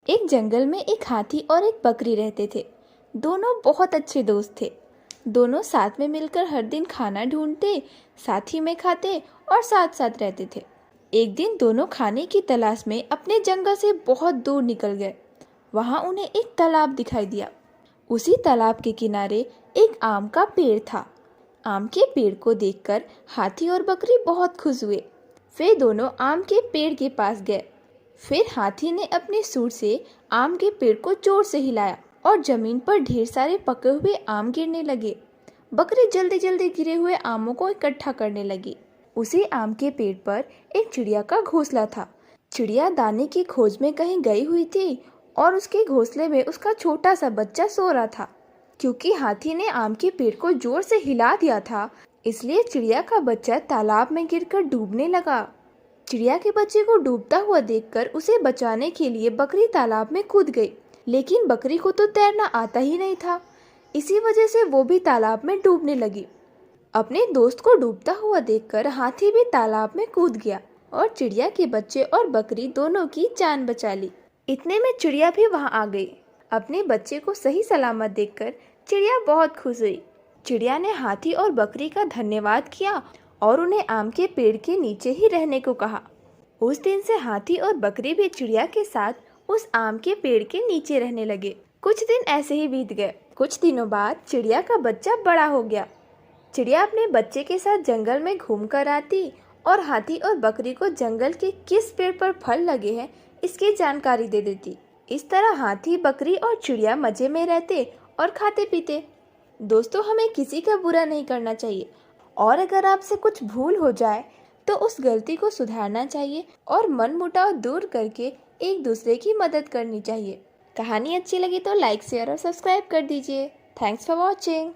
एक जंगल में एक हाथी और एक बकरी रहते थे। दोनों बहुत अच्छे दोस्त थे। दोनों साथ में मिलकर हर दिन खाना ढूंढते, साथ ही में खाते और साथ साथ रहते थे। एक दिन दोनों खाने की तलाश में अपने जंगल से बहुत दूर निकल गए। वहां उन्हें एक तालाब दिखाई दिया। उसी तालाब के किनारे एक आम का पेड़ था। आम के पेड़ को देखकर हाथी और बकरी बहुत खुश हुए। वे दोनों आम के पेड़ के पास गए। फिर हाथी ने अपने सूंड से आम के पेड़ को जोर से हिलाया और जमीन पर ढेर सारे पके हुए आम गिरने लगे। बकरी जल्दी जल्दी गिरे हुए आमों को इकट्ठा करने लगी। उसी आम के पेड़ पर एक चिड़िया का घोंसला था। चिड़िया दाने की खोज में कहीं गई हुई थी और उसके घोंसले में उसका छोटा सा बच्चा सो रहा था। क्योंकि हाथी ने आम के पेड़ को जोर से हिला दिया था, इसलिए चिड़िया का बच्चा तालाब में गिरकर डूबने लगा। चिड़िया के बच्चे को डूबता हुआ देखकर उसे बचाने के लिए बकरी तालाब में कूद गई, लेकिन बकरी को तो तैरना आता ही नहीं था। इसी वजह से वो भी तालाब में डूबने लगी। अपने दोस्त को डूबता हुआ देखकर हाथी भी तालाब में कूद गया और चिड़िया के बच्चे और बकरी दोनों की जान बचा ली। इतने में चिड़िया भी वहां आ गई। अपने बच्चे को सही सलामत देखकर चिड़िया बहुत खुश हुई। चिड़िया ने हाथी और बकरी का धन्यवाद किया और उन्हें आम के पेड़ के नीचे ही रहने को कहा। उस दिन से हाथी और बकरी भी चिड़िया के साथ उस आम के पेड़ के नीचे रहने लगे। कुछ दिन ऐसे ही बीत गए। कुछ दिनों बाद चिड़िया का बच्चा बड़ा हो गया। चिड़िया अपने बच्चे के साथ जंगल में घूम कर आती और हाथी और बकरी को जंगल के किस पेड़ पर फल लगे हैं इसकी जानकारी दे देती। इस तरह हाथी, बकरी और चिड़िया मजे में रहते और खाते पीते। दोस्तों, हमें किसी का बुरा नहीं करना चाहिए और अगर आपसे कुछ भूल हो जाए तो उस गलती को सुधारना चाहिए और मनमुटाव दूर करके एक दूसरे की मदद करनी चाहिए। कहानी अच्छी लगी तो लाइक, शेयर और सब्सक्राइब कर दीजिए। Thanks for watching.